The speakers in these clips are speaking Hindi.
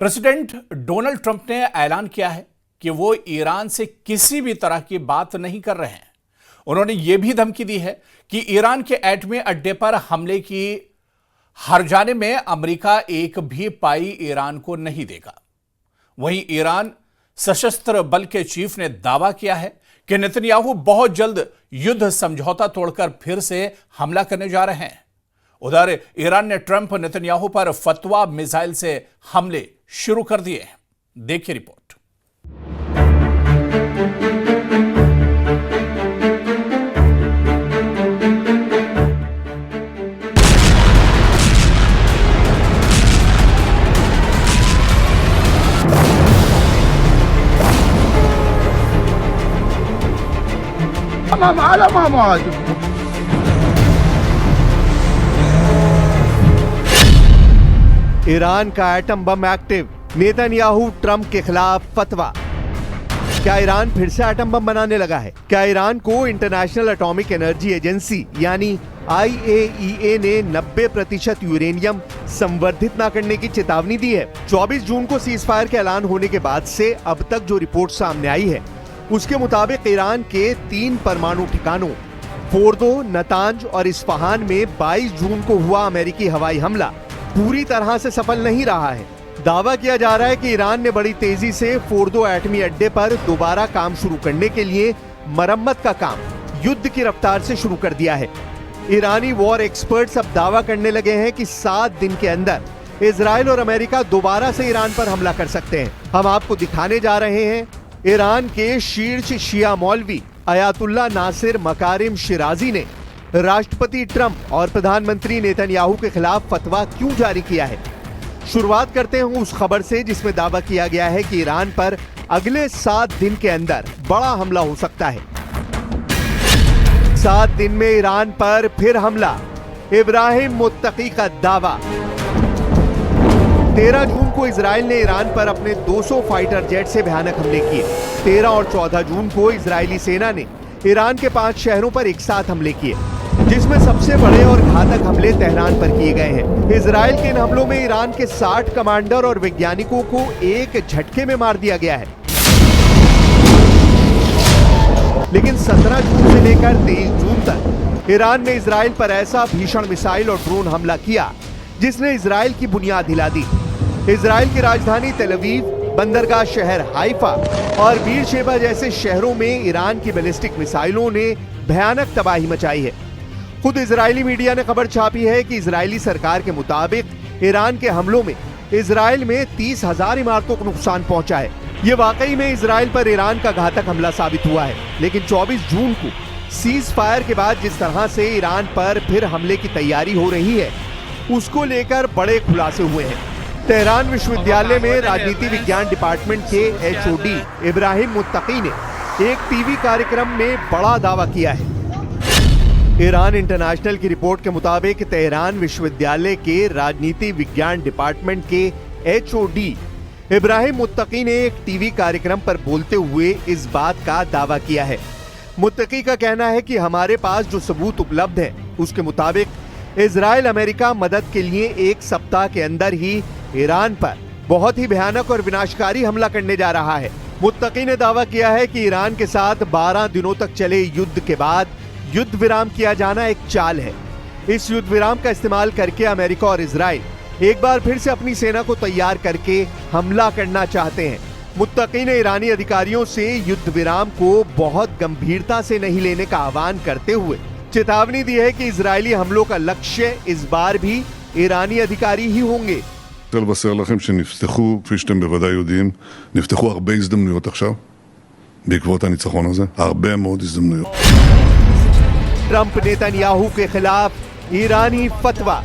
प्रेसिडेंट डोनाल्ड ट्रंप ने ऐलान किया है कि वो ईरान से किसी भी तरह की बात नहीं कर रहे हैं। उन्होंने यह भी धमकी दी है कि ईरान के एटमी अड्डे पर हमले की हर्जाने में अमेरिका एक भी पाई ईरान को नहीं देगा। वहीं ईरान सशस्त्र बल के चीफ ने दावा किया है कि नेतन्याहू बहुत जल्द युद्ध समझौता तोड़कर फिर से हमला करने जा रहे हैं। उधर ईरान ने ट्रंप नेतन्याहू पर फतवा मिसाइल से हमले शुरू कर दिए हैं। देखिए रिपोर्ट। ईरान का atom bomb active, Netanyahu Trump के खिलाफ फतवा। क्या ईरान फिर से एटम बम बनाने लगा है? क्या ईरान को इंटरनेशनल एटॉमिक एनर्जी एजेंसी यानी IAEA ने 90% यूरेनियम संवर्धित न करने की चेतावनी दी है? 24 जून को सीजफायर के ऐलान होने के बाद से अब तक जो रिपोर्ट सामने आई है उसके मुताबिक ईरान के 3 परमाणु ठिकानों फोर्दो, नतांज और इस्फहान में 22 जून को हुआ अमेरिकी हवाई हमला पूरी तरह से सफल नहीं रहा है। दावा किया जा रहा है कि ईरान ने बड़ी तेजी से फोर्दो एटमी अड्डे पर दोबारा काम शुरू करने के लिए मरम्मत का काम युद्ध की रफ्तार से शुरू कर दिया है। ईरानी वॉर एक्सपर्ट्स अब दावा करने लगे हैं कि 7 दिन के अंदर इजराइल और अमेरिका दोबारा से ईरान पर हमला कर सकते हैं। हम आपको दिखाने जा रहे हैं ईरान के शीर्ष शिया मौलवी अयातुल्ला नासिर मकारिम शिराजी ने राष्ट्रपति ट्रंप और प्रधानमंत्री नेतन्याहू के खिलाफ फतवा क्यों जारी किया है। शुरुआत करते हैं उस खबर से जिसमें दावा किया गया है कि ईरान पर अगले 7 दिन के अंदर बड़ा हमला हो सकता है। 7 दिन में ईरान पर फिर हमला, इब्राहिम मुत्तकी का दावा। 13 जून को इजराइल ने ईरान पर अपने 200 फाइटर जेट से भयानक हमले किए। 13 और 14 जून को इजरायली सेना ने ईरान के 5 शहरों पर एक साथ हमले किए, जिसमें सबसे बड़े और घातक हमले तेहरान पर किए गए हैं। इजराइल के इन हमलों में ईरान के 60 कमांडर और वैज्ञानिकों को एक झटके में मार दिया गया है। लेकिन 17 जून से लेकर 23 जून तक ईरान ने इजराइल पर ऐसा भीषण मिसाइल और ड्रोन हमला किया जिसने इजराइल की बुनियाद हिला दी। इजराइल की राजधानी तेल अवीव, बंदरगाह शहर हाइफा और बीरशेबा जैसे शहरों में ईरान की बैलिस्टिक मिसाइलों ने भयानक तबाही मचाई है। खुद इजरायली मीडिया ने खबर छापी है कि इजरायली सरकार के मुताबिक ईरान के हमलों में इजराइल में 30,000 इमारतों को नुकसान पहुंचा है। ये वाकई में इजराइल पर ईरान का घातक हमला साबित हुआ है। लेकिन 24 जून को सीज फायर के बाद जिस तरह से ईरान पर फिर हमले की तैयारी हो रही है उसको लेकर बड़े खुलासे हुए हैं। तेहरान विश्वविद्यालय में राजनीति विज्ञान डिपार्टमेंट के HOD इब्राहिम मुत्तकी ने एक टीवी कार्यक्रम में बड़ा दावा किया है। ईरान इंटरनेशनल की रिपोर्ट के मुताबिक तेहरान विश्वविद्यालय के राजनीति विज्ञान डिपार्टमेंट के HOD इब्राहिम मुत्तकी ने एक टीवी कार्यक्रम पर बोलते हुए इस बात का दावा किया है। मुत्तकी का कहना है कि हमारे पास जो सबूत उपलब्ध है उसके मुताबिक इजराइल अमेरिका मदद के लिए 1 सप्ताह के अंदर ही ईरान पर बहुत ही भयानक और विनाशकारी हमला करने जा रहा है। मुत्तकी ने दावा किया है कि ईरान के साथ 12 दिनों तक चले युद्ध के बाद युद्ध विराम किया जाना एक चाल है। इस युद्ध विराम का इस्तेमाल करके अमेरिका और इजराइल एक बार फिर से अपनी सेना को तैयार करके हमला करना चाहते हैं। मुत्तकी ने ईरानी अधिकारियों से युद्ध विराम को बहुत गंभीरता से नहीं लेने का आह्वान करते हुए चेतावनी दी है कि इजरायली हमलों का लक्ष्य इस बार भी ईरानी अधिकारी ही होंगे। לבשר לכם שנפתחו, כפי שאתם בוודאי יודעים, נפתחו הרבה הזדמנויות עכשיו בעקבות הניצחון הזה, הרבה מאוד הזדמנויות. ट्रंप नेतन्याहू के खिलाफ ईरानी फतवा।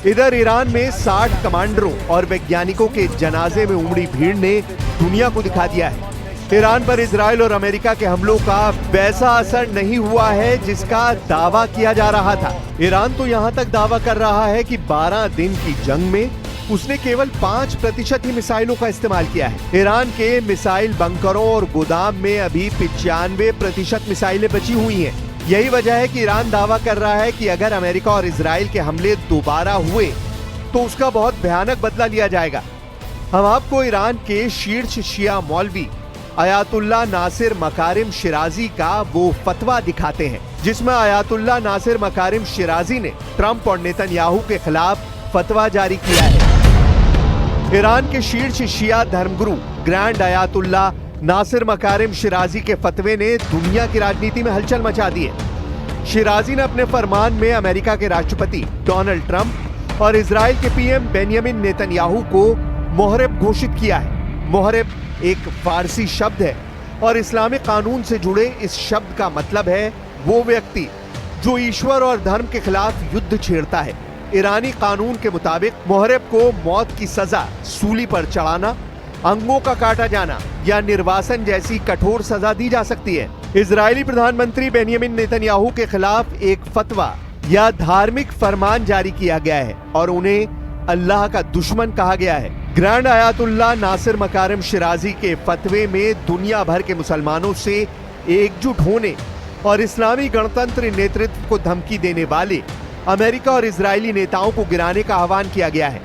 इधर ईरान में 60 कमांडरों और वैज्ञानिकों के जनाजे में उमड़ी भीड़ ने दुनिया को दिखा दिया है ईरान पर इजराइल और अमेरिका के हमलों का वैसा असर नहीं हुआ है जिसका दावा किया जा रहा था। ईरान तो यहाँ तक दावा कर रहा है कि 12 दिन की जंग में उसने केवल 5% ही मिसाइलों का इस्तेमाल किया है। ईरान के मिसाइल बंकरों और गोदाम में अभी 95% मिसाइलें बची हुई हैं। यही वजह है कि ईरान दावा कर रहा है कि अगर अमेरिका और इजराइल के हमले दोबारा हुए तो उसका बहुत भयानक बदला लिया जाएगा। हम आपको ईरान के शीर्ष शिया मौलवी अयातुल्ला नासिर मकारिम शिराजी का वो फतवा दिखाते हैं जिसमें अयातुल्ला नासिर मकारिम शिराजी ने ट्रंप और नेतन्याहू के खिलाफ फतवा जारी किया है। ईरान के शीर्ष शिया धर्मगुरु ग्रैंड अयातुल्ला नासिर मकारिम शिराजी के फतवे ने दुनिया की राजनीति में हलचल मचा दी है। शिराजी ने अपने फरमान में अमेरिका के राष्ट्रपति डोनाल्ड ट्रंप और इजराइल के पीएम बेंयामिन नेतन्याहू को मुहर्रिब घोषित किया है। मुहर्रिब एक फारसी शब्द है और इस्लामिक कानून से जुड़े इस शब्द का मतलब है वो व्यक्ति जो ईश्वर और धर्म के खिलाफ युद्ध छेड़ता है। ईरानी कानून के मुताबिक मुहर्रिब को मौत की सजा, सूली पर चढ़ाना, अंगों का काटा जाना या निर्वासन जैसी कठोर सजा दी जा सकती है। इजरायली प्रधानमंत्री बेंयामिन नेतन्याहू के खिलाफ एक फतवा या धार्मिक फरमान जारी किया गया है और उन्हें अल्लाह का दुश्मन कहा गया है। ग्रैंड अयातुल्ला नासिर मकारिम शिराजी के फतवे में दुनिया भर के मुसलमानों से एकजुट होने और इस्लामी गणतंत्र नेतृत्व को धमकी देने वाले अमेरिका और इजरायली नेताओं को गिराने का आह्वान किया गया है।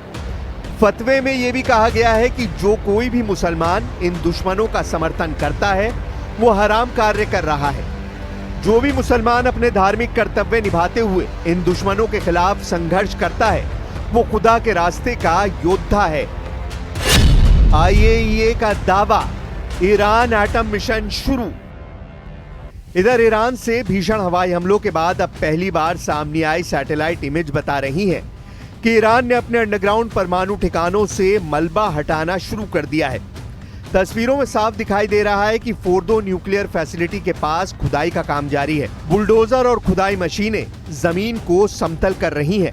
फतवे में यह भी कहा गया है कि जो कोई भी मुसलमान इन दुश्मनों का समर्थन करता है वो हराम कार्य कर रहा है। जो भी मुसलमान अपने धार्मिक कर्तव्य निभाते हुए इन दुश्मनों के खिलाफ संघर्ष करता है वो खुदा के रास्ते का योद्धा है। IAEA का दावा, ईरान एटम मिशन शुरू। इधर ईरान से भीषण हवाई हमलों के बाद अब पहली बार सामने आई सैटेलाइट इमेज बता रही है कि ईरान ने अपने अंडरग्राउंड परमाणु ठिकानों से मलबा हटाना शुरू कर दिया है। तस्वीरों में साफ दिखाई दे रहा है कि फोर्दो न्यूक्लियर फैसिलिटी के पास खुदाई का काम जारी है। बुलडोजर और खुदाई मशीनें जमीन को समतल कर रही हैं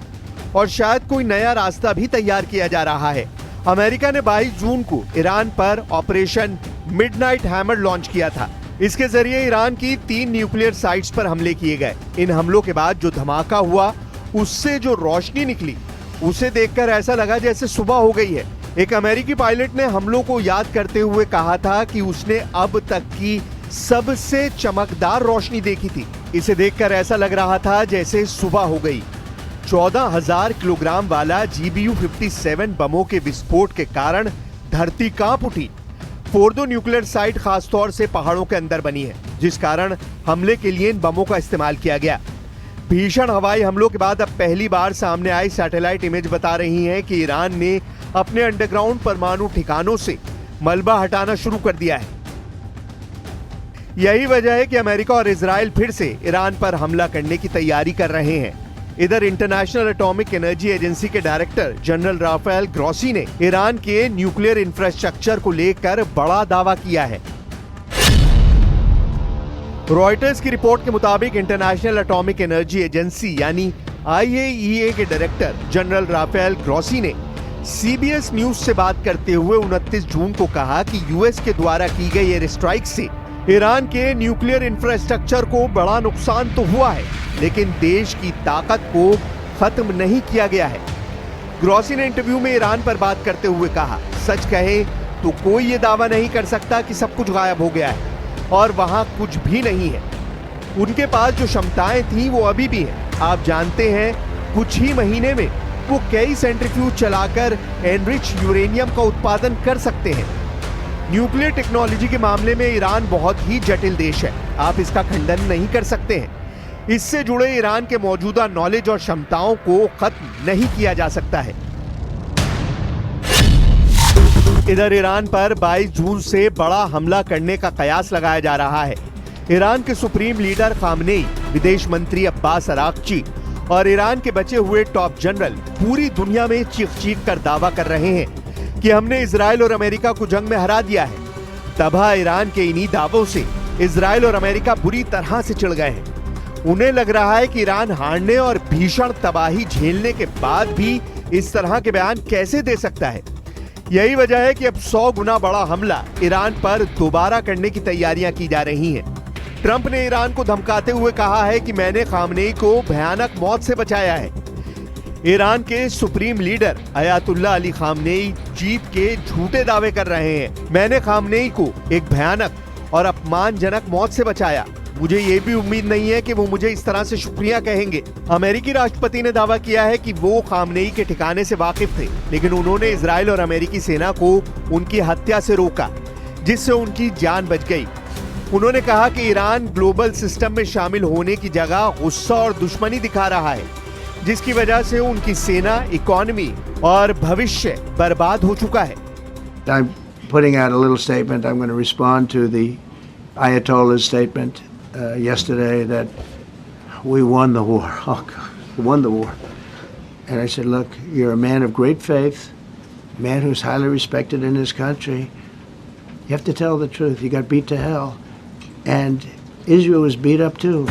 और शायद कोई नया रास्ता भी तैयार किया जा रहा है। अमेरिका ने 22 जून को ईरान पर ऑपरेशन मिडनाइट हैमर लॉन्च किया था। इसके जरिए ईरान की 3 न्यूक्लियर साइट्स पर हमले किए गए। इन हमलों के बाद जो धमाका हुआ उससे जो रोशनी निकली उसे देखकर ऐसा लगा जैसे सुबह हो गई है। एक अमेरिकी पायलट ने हमलों को याद करते हुए कहा था कि उसने अब तक की सबसे चमकदार रोशनी देखी थी। इसे देखकर ऐसा लग रहा था जैसे सुबह हो गई। 14,000 किलोग्राम वाला GBU-57 बमों के विस्फोट के कारण धरती कांप उठी। फोर्दो न्यूक्लियर साइट खासतौर से पहाड़ों के अंदर बनी है जिस कारण हमले के लिए इन बमों का इस्तेमाल किया गया। भीषण हवाई हमलों के बाद अब पहली बार सामने आई सैटेलाइट इमेज बता रही है कि ईरान ने अपने अंडरग्राउंड परमाणु ठिकानों से मलबा हटाना शुरू कर दिया है। यही वजह है कि अमेरिका और इजराइल फिर से ईरान पर हमला करने की तैयारी कर रहे हैं। इधर इंटरनेशनल एटॉमिक एनर्जी एजेंसी के डायरेक्टर जनरल राफेल ग्रॉसी ने ईरान के न्यूक्लियर इंफ्रास्ट्रक्चर को लेकर बड़ा दावा किया है। रॉयटर्स की रिपोर्ट के मुताबिक इंटरनेशनल एटॉमिक एनर्जी एजेंसी यानी IAEA के डायरेक्टर जनरल राफेल ग्रॉसी ने CBS न्यूज से बात करते हुए 29 जून को कहा कि यूएस के द्वारा की गई एयर स्ट्राइक से ईरान के न्यूक्लियर इंफ्रास्ट्रक्चर को बड़ा नुकसान तो हुआ है लेकिन देश की ताकत को खत्म नहीं किया गया है। ग्रॉसी ने इंटरव्यू में ईरान पर बात करते हुए कहा, सच कहे तो कोई ये दावा नहीं कर सकता कि सब कुछ गायब हो गया है और वहां कुछ भी नहीं है। उनके पास जो क्षमताएं थी वो अभी भी हैं। आप जानते हैं कुछ ही महीने में वो कई सेंट्रीफ्यूज चलाकर एनरिच यूरेनियम का उत्पादन कर सकते हैं। न्यूक्लियर टेक्नोलॉजी के मामले में ईरान बहुत ही जटिल देश है, आप इसका खंडन नहीं कर सकते हैं। इससे जुड़े ईरान के मौजूदा नॉलेज और क्षमताओं को खत्म नहीं किया जा सकता है। इधर ईरान पर 22 जून से बड़ा हमला करने का कयास लगाया जा रहा है। ईरान के सुप्रीम लीडर खामनेई, विदेश मंत्री अब्बास अराक्ची और ईरान के बचे हुए टॉप जनरल पूरी दुनिया में चीख कर दावा कर रहे हैं कि हमने इजराइल और अमेरिका को जंग में हरा दिया है। तबाह ईरान के इन्हीं दावों से इजराइल और अमेरिका बुरी तरह से चिढ़ गए हैं। उन्हें लग रहा है कि ईरान हारने और भीषण तबाही झेलने के बाद भी इस तरह के बयान कैसे दे सकता है। यही वजह है कि अब 100 गुना बड़ा हमला ईरान पर दोबारा करने की तैयारियां की जा रही हैं। ट्रंप ने ईरान को धमकाते हुए कहा है कि मैंने खामनेई को भयानक मौत से बचाया है। ईरान के supreme leader Ayatollah Ali Khamenei जीत के झूठे दावे कर रहे हैं। मैंने खामनेई को एक भयानक और अपमानजनक मौत से बचाया। मुझे ये भी उम्मीद नहीं है कि वो मुझे इस तरह से शुक्रिया कहेंगे। अमेरिकी राष्ट्रपति ने दावा किया है कि वो खामनेई के ठिकाने से वाकिफ थे, लेकिन उन्होंने इजराइल और अमेरिकी सेना को उनकी हत्या से रोका, जिससे उनकी जान बच गई। उन्होंने कहा कि ईरान ग्लोबल सिस्टम में शामिल होने की जगह गुस्सा और दुश्मनी दिखा रहा है, जिसकी वजह से उनकी सेना, इकोनॉमी और भविष्य बर्बाद हो चुका है। I'm putting out a little statement. I'm going to respond to the Ayatollah's statement yesterday that we won the war. Oh, God, we won the war. And I said, look, you're a man of great faith, a man who's highly respected in his country. You have to tell the truth. You got beat to hell. And Israel was beat up too.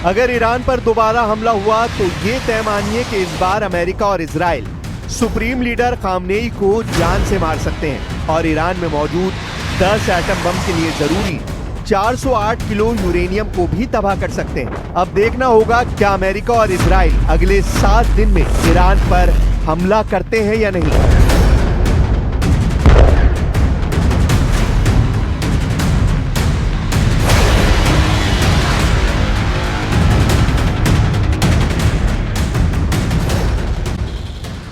अगर ईरान पर दोबारा हमला हुआ तो ये तय मानिए कि इस बार अमेरिका और इजराइल सुप्रीम लीडर खामनेई को जान से मार सकते हैं और ईरान में मौजूद 10 एटम बम के लिए जरूरी 408 किलो यूरेनियम को भी तबाह कर सकते हैं। अब देखना होगा क्या अमेरिका और इजराइल अगले 7 दिन में ईरान पर हमला करते हैं या नहीं।